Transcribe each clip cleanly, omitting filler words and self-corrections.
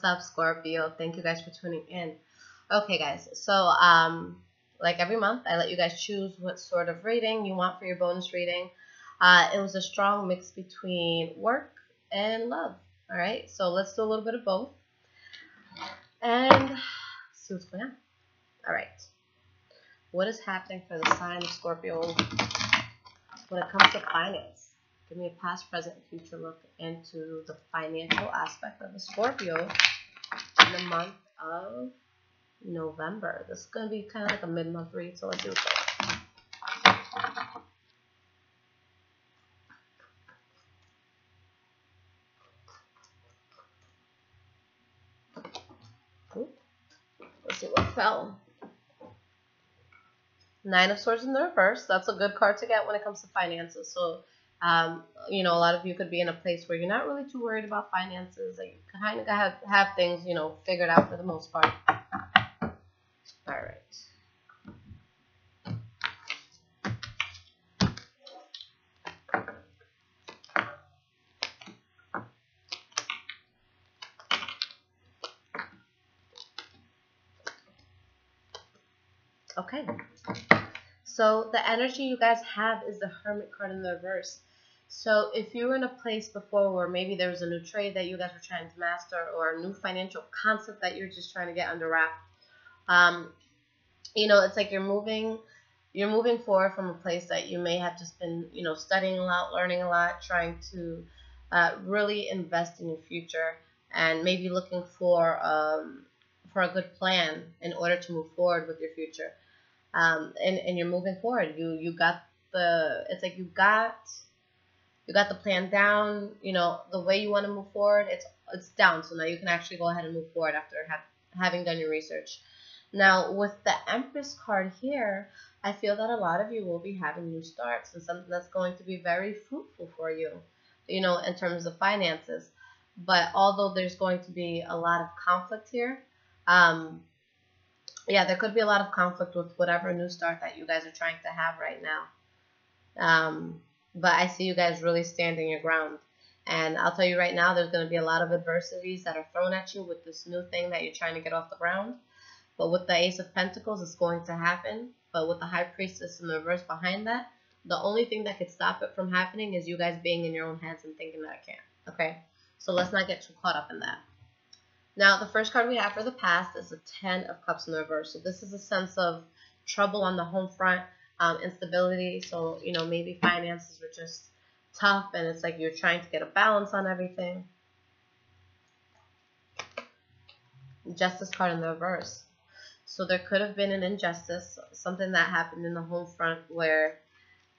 up, Scorpio? Thank you guys for tuning in. Okay, guys, so like every month, I let you guys choose what sort of reading you want for your bonus reading. It was a strong mix between work and love. All right, so let's do a little bit of both and see what's going on. All right, what is happening for the sign of Scorpio when it comes to finance? Give me a past, present, and future look into the financial aspect of the Scorpio in the month of November. This is going to be kind of like a mid-month read, so let's do it. Let's see what fell. Nine of Swords in the reverse. That's a good card to get when it comes to finances. So, you know, a lot of you could be in a place where you're not really too worried about finances. Like, you kind of have things, you know, figured out for the most part. All right. Okay. So the energy you guys have is the Hermit card in the reverse. So if you were in a place before where maybe there was a new trade that you guys were trying to master or a new financial concept that you're just trying to get under wrap, you know, it's like you're moving forward from a place that you may have just been, you know, studying a lot, learning a lot, trying to really invest in your future and maybe looking for a good plan in order to move forward with your future. And you're moving forward. You got the, it's like you got the plan down. You know, the way you want to move forward, it's down. So now you can actually go ahead and move forward after having done your research. Now with the Empress card here, I feel that a lot of you will be having new starts and something that's going to be very fruitful for you, you know, in terms of finances. But although there's going to be a lot of conflict here, yeah, there could be a lot of conflict with whatever new start that you guys are trying to have right now. But I see you guys really standing your ground. And I'll tell you right now, there's going to be a lot of adversities that are thrown at you with this new thing that you're trying to get off the ground. But with the Ace of Pentacles, it's going to happen. But with the High Priestess in the reverse behind that, the only thing that could stop it from happening is you guys being in your own heads and thinking that it can't. Okay? So let's not get too caught up in that. Now, the first card we have for the past is the Ten of Cups in the reverse. So this is a sense of trouble on the home front, instability. So, you know, maybe finances were just tough and it's like you're trying to get a balance on everything. Justice card in the reverse. So there could have been an injustice, something that happened in the home front where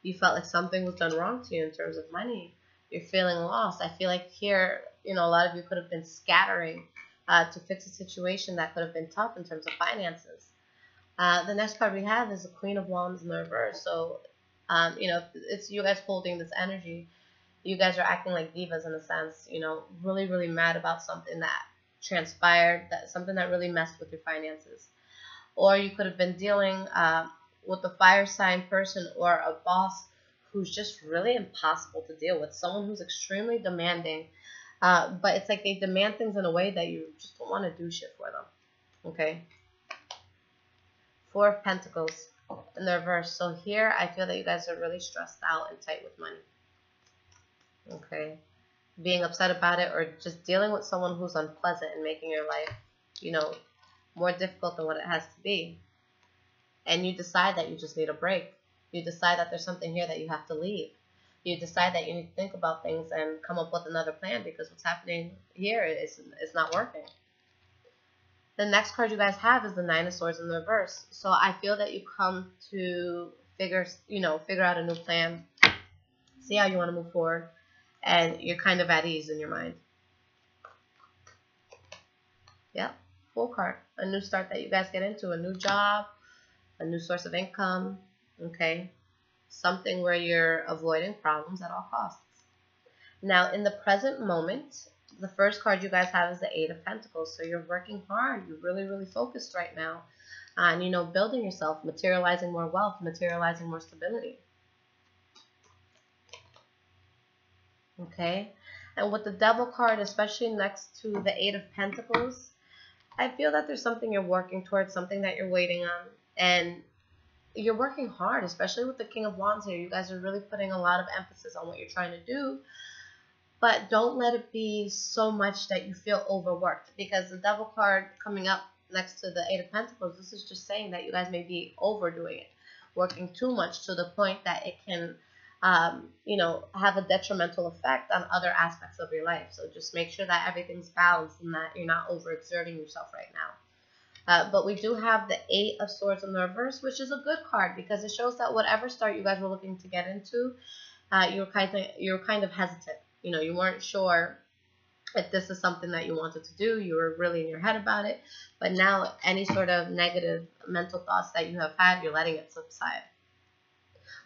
you felt like something was done wrong to you in terms of money. You're feeling lost. I feel like here, you know, a lot of you could have been scattering to fix a situation that could have been tough in terms of finances. The next card we have is the Queen of Wands in the reverse. So, you know, it's you guys holding this energy. You guys are acting like divas in a sense, you know, really, really mad about something that transpired, something that really messed with your finances. Or you could have been dealing with a fire sign person or a boss who's just really impossible to deal with, someone who's extremely demanding. But it's like they demand things in a way that you just don't want to do shit for them. Okay. Four of Pentacles in the reverse. So here I feel that you guys are really stressed out and tight with money. Okay. Being upset about it or just dealing with someone who's unpleasant and making your life, you know, more difficult than what it has to be. And you decide that you just need a break. You decide that there's something here that you have to leave. You decide that you need to think about things and come up with another plan because what's happening here is not working. The next card you guys have is the Nine of Swords in the reverse. So I feel that you come to figure out a new plan, see how you want to move forward, and you're kind of at ease in your mind. Yep, Fool card. A new start that you guys get into, a new job, a new source of income, okay? Something where you're avoiding problems at all costs. Now, in the present moment, the first card you guys have is the Eight of Pentacles. So you're working hard. You're really, really focused right now on, you know, building yourself, materializing more wealth, materializing more stability. Okay? And with the Devil card, especially next to the Eight of Pentacles, I feel that there's something you're working towards, something that you're waiting on, and you're working hard, especially with the King of Wands here. You guys are really putting a lot of emphasis on what you're trying to do, but don't let it be so much that you feel overworked, because the Devil card coming up next to the Eight of Pentacles, this is just saying that you guys may be overdoing it, working too much to the point that it can have a detrimental effect on other aspects of your life. So just make sure that everything's balanced and that you're not overexerting yourself right now. But we do have the Eight of Swords in the reverse, which is a good card because it shows that whatever start you guys were looking to get into, you were kind of hesitant. You weren't sure if this is something that you wanted to do. You were really in your head about it. But now any sort of negative mental thoughts that you have had, you're letting it subside.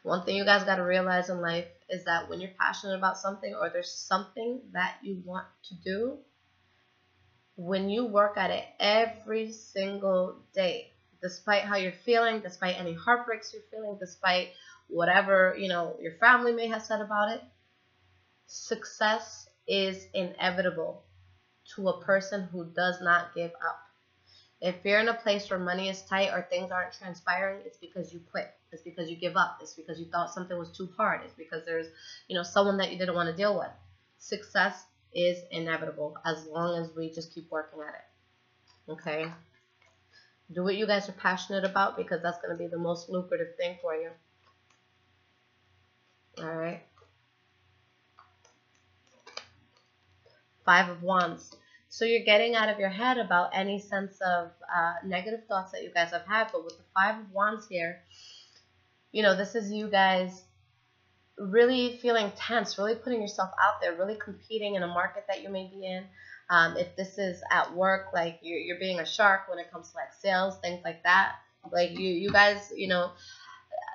One thing you guys got to realize in life is that when you're passionate about something, or there's something that you want to do, when you work at it every single day, despite how you're feeling, despite any heartbreaks you're feeling, despite whatever, your family may have said about it, success is inevitable to a person who does not give up. If you're in a place where money is tight or things aren't transpiring, it's because you quit. It's because you give up. It's because you thought something was too hard. It's because there's, someone that you didn't want to deal with. Success is inevitable as long as we just keep working at it. Okay? Do what you guys are passionate about, because that's going to be the most lucrative thing for you. All right? Five of Wands. So you're getting out of your head about any sense of negative thoughts that you guys have had. But with the Five of Wands here, this is you guys really feeling tense, really putting yourself out there, really competing in a market that you may be in. If this is at work, like you're being a shark when it comes to like sales, things like that. Like you guys,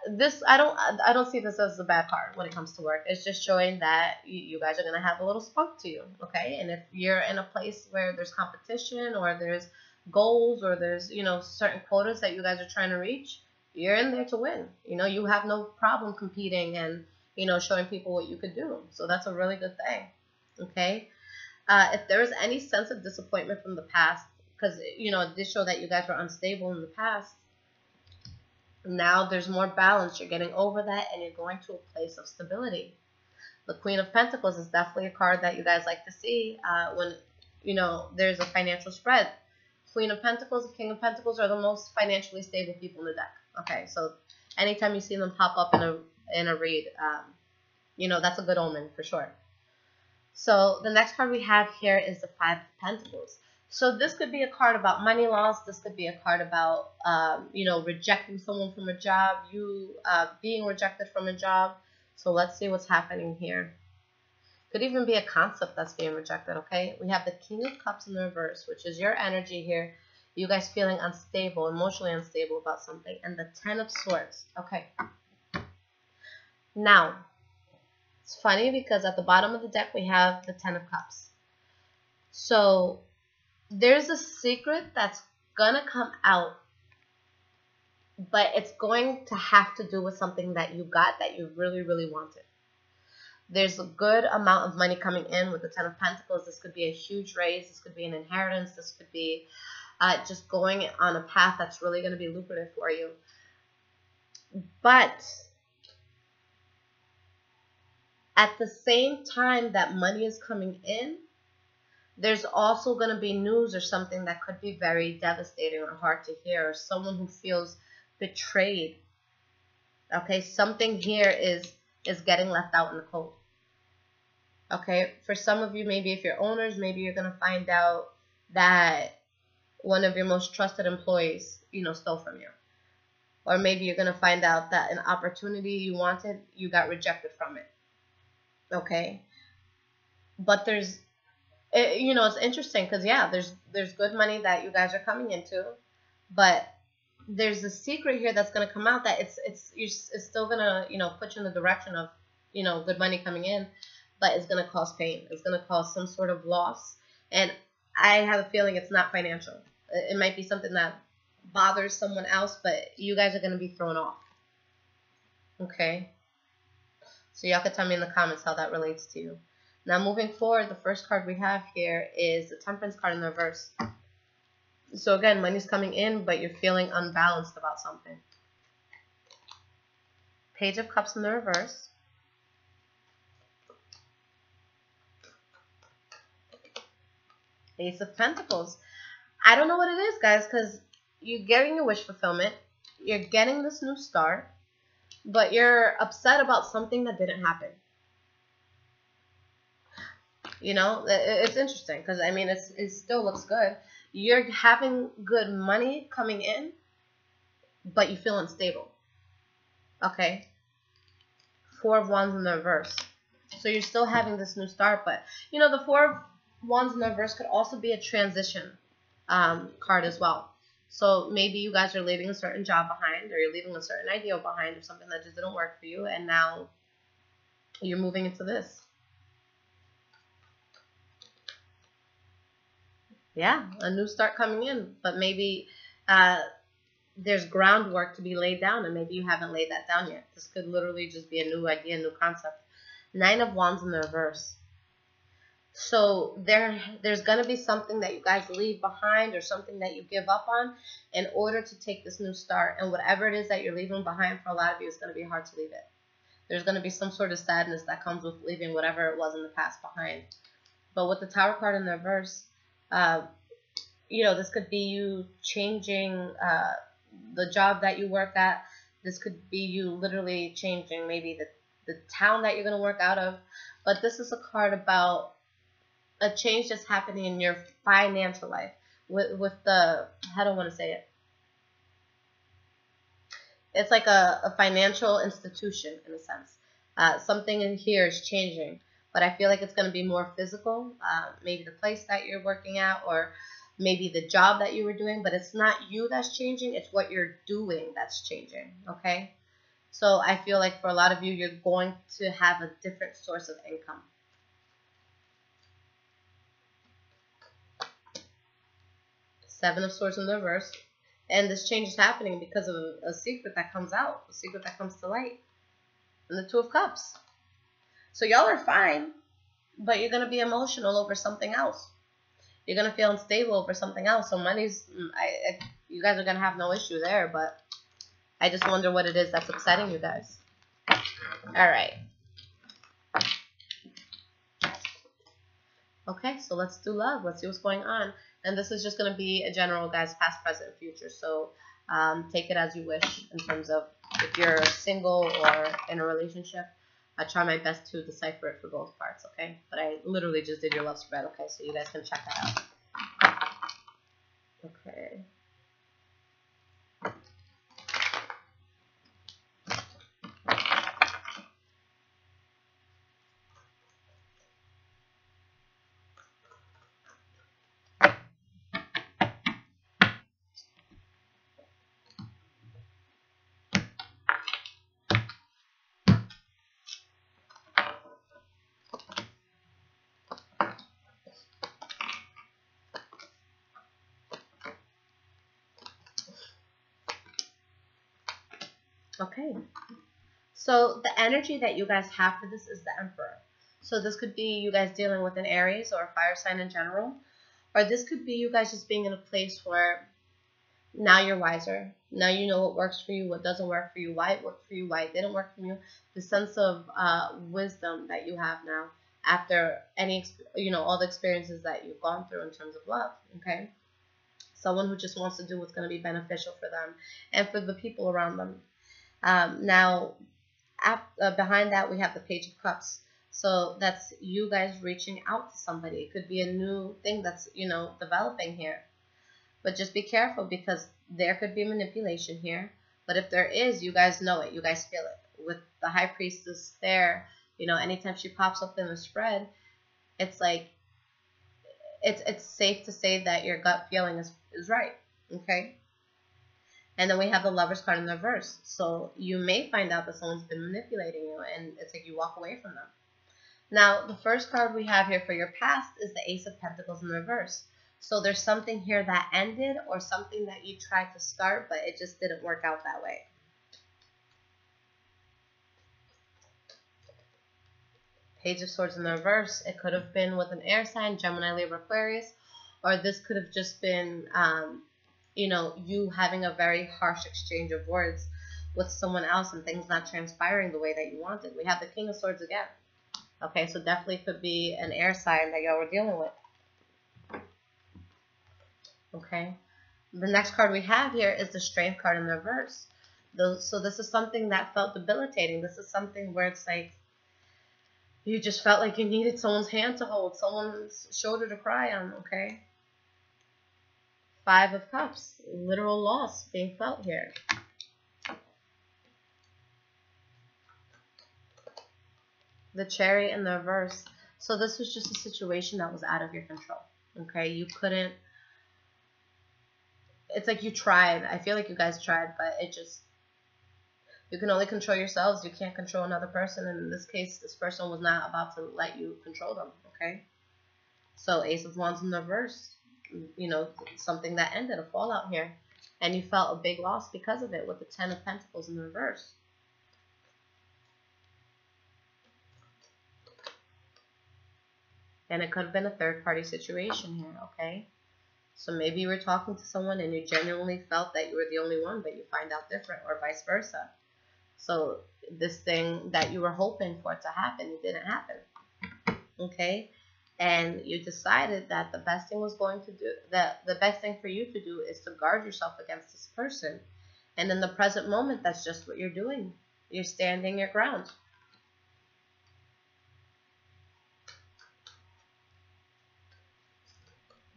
this I don't see this as a bad card when it comes to work. It's just showing that you guys are gonna have a little spunk to you, okay? And if you're in a place where there's competition, or there's goals, or there's certain quotas that you guys are trying to reach, you're in there to win. You have no problem competing and showing people what you could do. So that's a really good thing, okay? If there was any sense of disappointment from the past, because it did show that you guys were unstable in the past. Now there's more balance. You're getting over that, and you're going to a place of stability. The Queen of Pentacles is definitely a card that you guys like to see when, there's a financial spread. Queen of Pentacles and King of Pentacles are the most financially stable people in the deck. Okay, so anytime you see them pop up in a read, that's a good omen for sure. So the next card we have here is the Five of Pentacles. So this could be a card about money loss. This could be a card about, rejecting someone from a job, you being rejected from a job. So let's see what's happening here. Could even be a concept that's being rejected, okay? We have the King of Cups in the reverse, which is your energy here. You guys feeling unstable, emotionally unstable about something. And the Ten of Swords, okay? Now, it's funny because at the bottom of the deck, we have the Ten of Cups. So there's a secret that's gonna come out, but it's going to have to do with something that you got that you really, really wanted. There's a good amount of money coming in with the Ten of Pentacles. This could be a huge raise. This could be an inheritance. This could be just going on a path that's really going to be lucrative for you. But at the same time that money is coming in, there's also going to be news or something that could be very devastating or hard to hear, or someone who feels betrayed. Okay, something here is getting left out in the cold. Okay, for some of you, maybe if you're owners, maybe you're going to find out that one of your most trusted employees, stole from you. Or maybe you're going to find out that an opportunity you wanted, you got rejected from it. Okay, but it's interesting because, yeah, there's good money that you guys are coming into, but there's a secret here that's going to come out that it's still going to, put you in the direction of, good money coming in, but it's going to cause pain. It's going to cause some sort of loss, and I have a feeling it's not financial. It might be something that bothers someone else, but you guys are going to be thrown off. Okay? So y'all can tell me in the comments how that relates to you. Now, moving forward, the first card we have here is the Temperance card in the reverse. So again, money's coming in, but you're feeling unbalanced about something. Page of Cups in the reverse. Ace of Pentacles. I don't know what it is, guys, because you're getting your wish fulfillment. You're getting this new start, but you're upset about something that didn't happen. You know, it's interesting because, I mean, it still looks good. You're having good money coming in, but you feel unstable. Okay? Four of Wands in the reverse. So you're still having this new start, but, you know, the Four of Wands in the reverse could also be a transition card as well. So maybe you guys are leaving a certain job behind, or you're leaving a certain ideal behind, or something that just didn't work for you, and now you're moving into this. Yeah, a new start coming in, but maybe there's groundwork to be laid down, and maybe you haven't laid that down yet. This could literally just be a new idea, a new concept. Nine of Wands in the reverse. So there's going to be something that you guys leave behind, or something that you give up on in order to take this new start. And whatever it is that you're leaving behind, for a lot of you, it's going to be hard to leave it. There's going to be some sort of sadness that comes with leaving whatever it was in the past behind. But with the Tower card in the reverse, you know, this could be you changing the job that you work at. This could be you literally changing maybe the town that you're going to work out of. But this is a card about a change that's happening in your financial life. With the, how do I want to say it? It's like a financial institution in a sense. Something in here is changing. But I feel like it's going to be more physical. Maybe the place that you're working at, or maybe the job that you were doing. But it's not you that's changing. It's what you're doing that's changing. Okay? So I feel like for a lot of you, you're going to have a different source of income. Seven of Swords in the reverse. And this change is happening because of a secret that comes out. A secret that comes to light. And the Two of Cups. So y'all are fine, but you're going to be emotional over something else. You're going to feel unstable over something else. So money's, you guys are going to have no issue there, but I just wonder what it is that's upsetting you guys. All right. Okay, so let's do love. Let's see what's going on. And this is just going to be a general, guys, past, present, and future. So take it as you wish in terms of if you're single or in a relationship. I try my best to decipher it for both parts, okay? But I literally just did your love spread, okay? So you guys can check that out. Okay. Okay, so the energy that you guys have for this is the Emperor. So this could be you guys dealing with an Aries or a fire sign in general. Or this could be you guys just being in a place where now you're wiser. Now you know what works for you, what doesn't work for you, why it worked for you, why it didn't work for you. The sense of wisdom that you have now after any, all the experiences that you've gone through in terms of love, okay? Someone who just wants to do what's going to be beneficial for them and for the people around them. Now, behind that, we have the Page of Cups. So that's you guys reaching out to somebody. It could be a new thing that's, developing here. But just be careful because there could be manipulation here. But if there is, you guys know it. You guys feel it. With the High Priestess there, anytime she pops up in the spread, it's like, it's safe to say that your gut feeling is right. Okay? And then we have the Lover's card in the reverse. So you may find out that someone's been manipulating you, and it's like you walk away from them. Now, the first card we have here for your past is the Ace of Pentacles in the reverse. So there's something here that ended or something that you tried to start, but it just didn't work out that way. Page of Swords in the reverse. It could have been with an air sign, Gemini, Libra, Aquarius, or this could have just been, you know, you having a very harsh exchange of words with someone else and things not transpiring the way that you wanted. We have the King of Swords again. Okay, so definitely could be an air sign that y'all were dealing with. Okay, the next card we have here is the Strength card in the reverse. So this is something that felt debilitating. This is something where it's like you just felt like you needed someone's hand to hold, someone's shoulder to cry on, okay? Five of Cups, literal loss being felt here. The Chariot in the reverse. So this was just a situation that was out of your control, okay? You couldn't, it's like you tried. I feel like you guys tried, but it just, you can only control yourselves. You can't control another person. And in this case, this person was not about to let you control them, okay? So Ace of Wands in the reverse, you know, something that ended, a fallout here. And you felt a big loss because of it with the Ten of Pentacles in the reverse. And it could have been a third-party situation here, okay? So maybe you were talking to someone and you genuinely felt that you were the only one, but you find out different, or vice versa. So this thing that you were hoping for it to happen, it didn't happen, okay? And you decided that the best thing was going to do, that the best thing for you to do is to guard yourself against this person. And in the present moment, that's just what you're doing. You're standing your ground.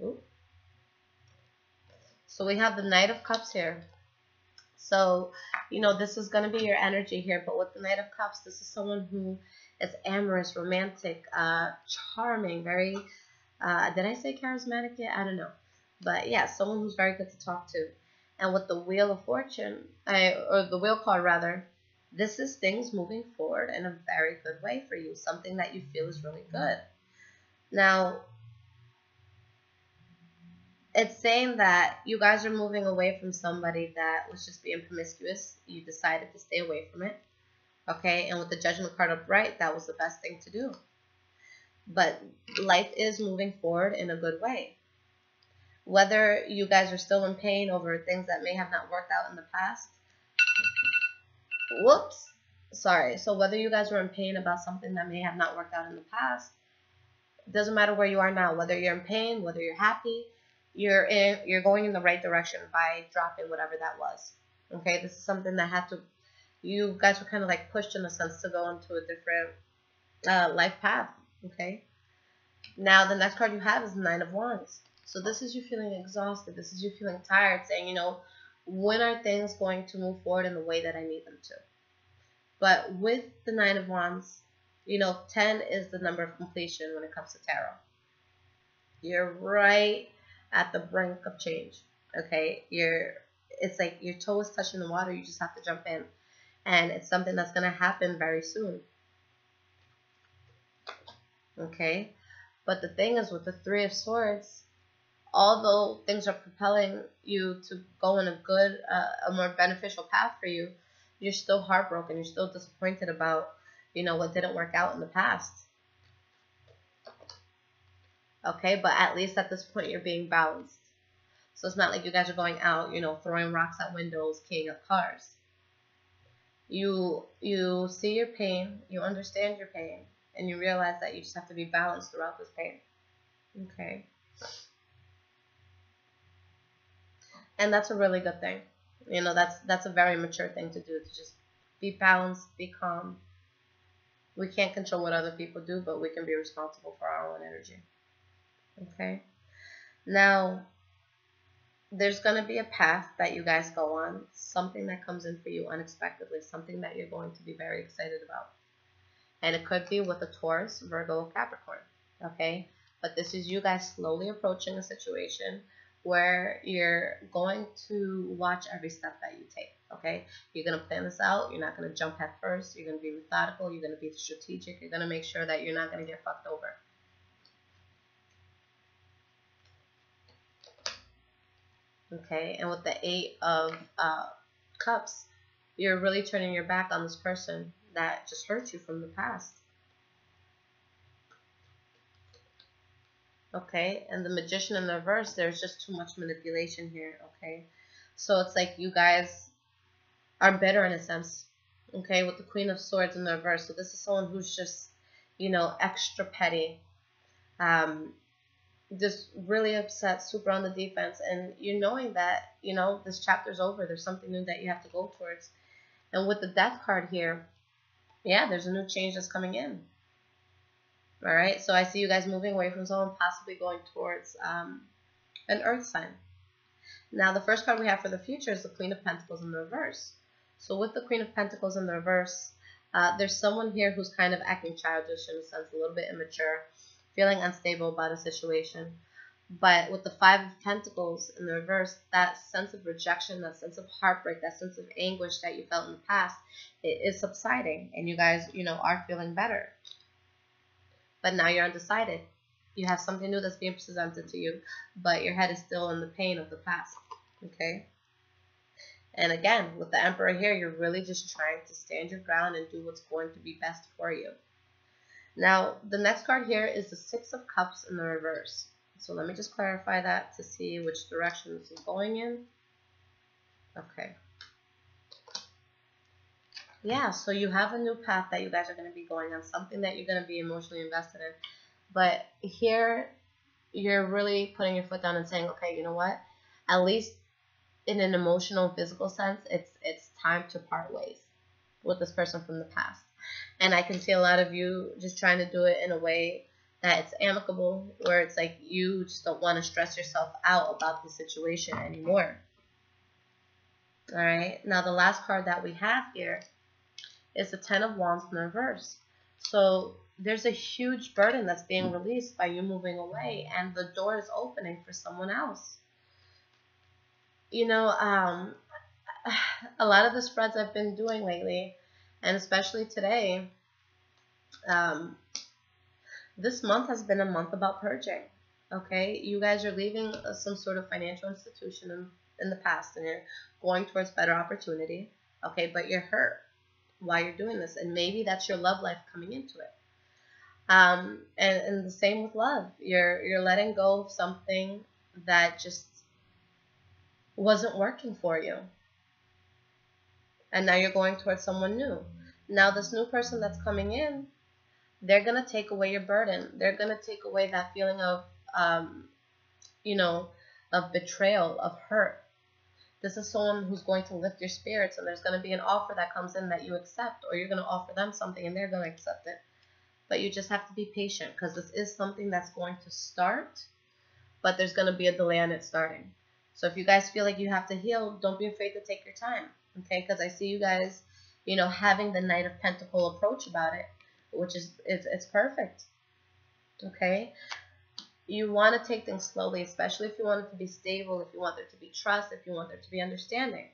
Ooh. So we have the Knight of Cups here. So, you know, this is going to be your energy here. But with the Knight of Cups, this is someone who is amorous, romantic, charming, very, did I say charismatic yet? I don't know. But yeah, someone who's very good to talk to. And with the Wheel of Fortune, or the Wheel card rather, this is things moving forward in a very good way for you. Something that you feel is really good. Now, it's saying that you guys are moving away from somebody that was just being promiscuous. You decided to stay away from it. Okay, and with the Judgment card upright, that was the best thing to do. But life is moving forward in a good way. Whether you guys are still in pain over things that may have not worked out in the past. Whoops. Sorry. So whether you guys were in pain about something that may have not worked out in the past, it doesn't matter where you are now. Whether you're in pain, whether you're happy, you're going in the right direction by dropping whatever that was. Okay, this is something that had to, you guys were kind of like pushed in a sense to go into a different life path. Okay, now the next card you have is the Nine of Wands. So this is you feeling exhausted. This is you feeling tired, saying, you know, when are things going to move forward in the way that I need them to? But with the Nine of Wands, you know, 10 is the number of completion when it comes to tarot. You're right at the brink of change. Okay, it's like your toe is touching the water. You just have to jump in, and it's something that's going to happen very soon. Okay, but the thing is, with the Three of Swords, although things are propelling you to go in a good, a more beneficial path for you, you're still heartbroken. You're still disappointed about, you know, what didn't work out in the past. Okay, but at least at this point you're being balanced. So it's not like you guys are going out, you know, throwing rocks at windows, keying up cars. You see your pain, you understand your pain, and you realize that you just have to be balanced throughout this pain. Okay. And that's a really good thing. You know, that's a very mature thing to do, to just be balanced, be calm. We can't control what other people do, but we can be responsible for our own energy. Okay. Now, there's going to be a path that you guys go on, something that comes in for you unexpectedly, something that you're going to be very excited about. And it could be with a Taurus, Virgo, Capricorn. Okay. But this is you guys slowly approaching a situation where you're going to watch every step that you take. Okay. You're going to plan this out. You're not going to jump head first. You're going to be methodical. You're going to be strategic. You're going to make sure that you're not going to get fucked over. Okay, and with the Eight of Cups, you're really turning your back on this person that just hurt you from the past. Okay, and the Magician in the reverse, there's just too much manipulation here. Okay, so it's like you guys are bitter in a sense. Okay, with the Queen of Swords in the reverse. So this is someone who's just, extra petty. Just really upset, super on the defense, and you knowing that, this chapter's over. There's something new that you have to go towards. And with the Death card here, yeah, there's a new change that's coming in. All right, so I see you guys moving away from someone, possibly going towards an Earth sign. Now, the first card we have for the future is the Queen of Pentacles in the reverse. So with the Queen of Pentacles in the reverse, there's someone here who's kind of acting childish in a sense, a little bit immature, feeling unstable about a situation. But with the Five of Pentacles in the reverse, that sense of rejection, that sense of heartbreak, that sense of anguish that you felt in the past, it is subsiding. And you guys, are feeling better. But now you're undecided. You have something new that's being presented to you, but your head is still in the pain of the past. Okay? And again, with the Emperor here, you're really just trying to stand your ground and do what's going to be best for you. Now, the next card here is the Six of Cups in the reverse. So let me just clarify that to see which direction this is going in. Okay. Yeah, so you have a new path that you guys are going to be going on, something that you're going to be emotionally invested in. But here, you're really putting your foot down and saying, okay, you know what? At least in an emotional and physical sense, it's time to part ways with this person from the past. And I can see a lot of you just trying to do it in a way that it's amicable, where it's like you just don't want to stress yourself out about the situation anymore. All right. Now, the last card that we have here is the Ten of Wands in the reverse. So there's a huge burden that's being released by you moving away, and the door is opening for someone else. A lot of the spreads I've been doing lately, and especially today, this month has been a month about purging. Okay, you guys are leaving some sort of financial institution in the past, and you're going towards better opportunity. Okay, but you're hurt while you're doing this, and maybe that's your love life coming into it. And the same with love. You're letting go of something that just wasn't working for you, and now you're going towards someone new. Now this new person that's coming in, they're gonna take away your burden. They're gonna take away that feeling of of betrayal, of hurt. This is someone who's going to lift your spirits, and there's going to be an offer that comes in that you accept, or you're going to offer them something and they're going to accept it. But you just have to be patient, because this is something that's going to start, but there's going to be a delay on it starting. So if you guys feel like you have to heal, don't be afraid to take your time, okay? Because I see you guys, having the Knight of Pentacle approach about it, which is it's perfect, okay? You want to take things slowly, especially if you want it to be stable, if you want there to be trust, if you want there to be understanding.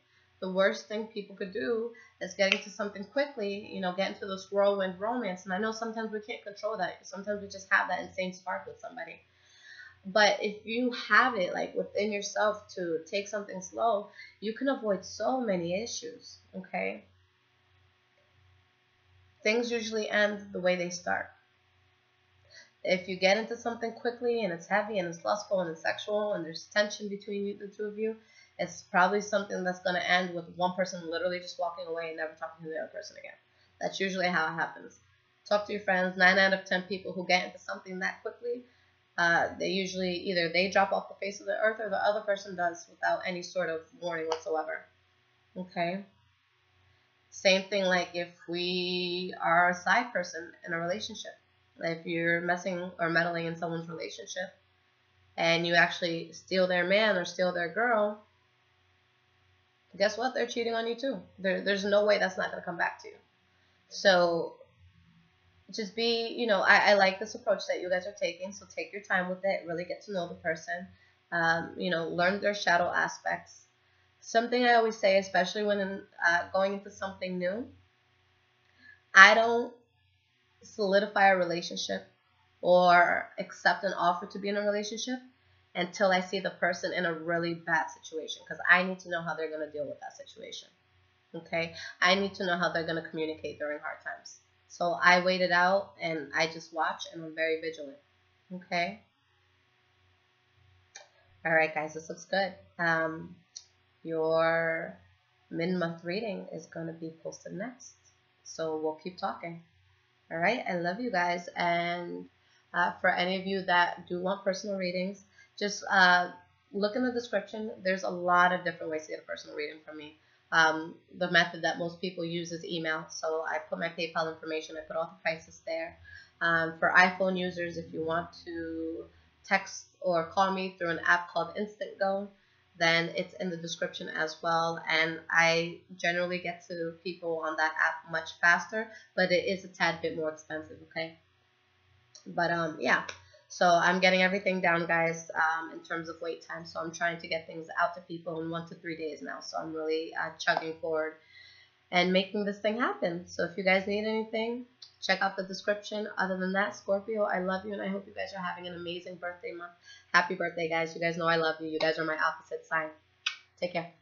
The worst thing people could do is get into something quickly, get into this whirlwind romance. And I know sometimes we can't control that. Sometimes we just have that insane spark with somebody. But if you have it like within yourself to take something slow, you can avoid so many issues, okay? Things usually end the way they start. If you get into something quickly and it's heavy and it's lustful and it's sexual and there's tension between the two of you, it's probably something that's going to end with one person literally just walking away and never talking to the other person again. That's usually how it happens. Talk to your friends. 9 out of 10 people who get into something that quickly, they usually either they drop off the face of the earth or the other person does without any sort of warning whatsoever. Okay? Same thing like if we are a side person in a relationship. If you're messing or meddling in someone's relationship and you actually steal their man or steal their girl, guess what? They're cheating on you too. There's no way that's not going to come back to you. So just be, I like this approach that you guys are taking. So take your time with it. Really get to know the person. Learn their shadow aspects. Something I always say, especially when going into something new, I don't solidify a relationship or accept an offer to be in a relationship until I see the person in a really bad situation, because I need to know how they're going to deal with that situation. Okay? I need to know how they're going to communicate during hard times. So I wait it out and I just watch, and I'm very vigilant. Okay? All right, guys, this looks good. Your mid-month reading is going to be posted next. So we'll keep talking. All right, I love you guys. And for any of you that do want personal readings, just look in the description. There's a lot of different ways to get a personal reading from me. The method that most people use is email. So I put my PayPal information. I put all the prices there. For iPhone users, if you want to text or call me through an app called InstantGo, then it's in the description as well. And I generally get to people on that app much faster, but it is a tad bit more expensive, okay? But yeah, so I'm getting everything down, guys, in terms of wait time. So I'm trying to get things out to people in 1 to 3 days now. So I'm really chugging forward and making this thing happen. So if you guys need anything, check out the description. Other than that, Scorpio, I love you, and I hope you guys are having an amazing birthday month. Happy birthday, guys. You guys know I love you. You guys are my opposite sign. Take care.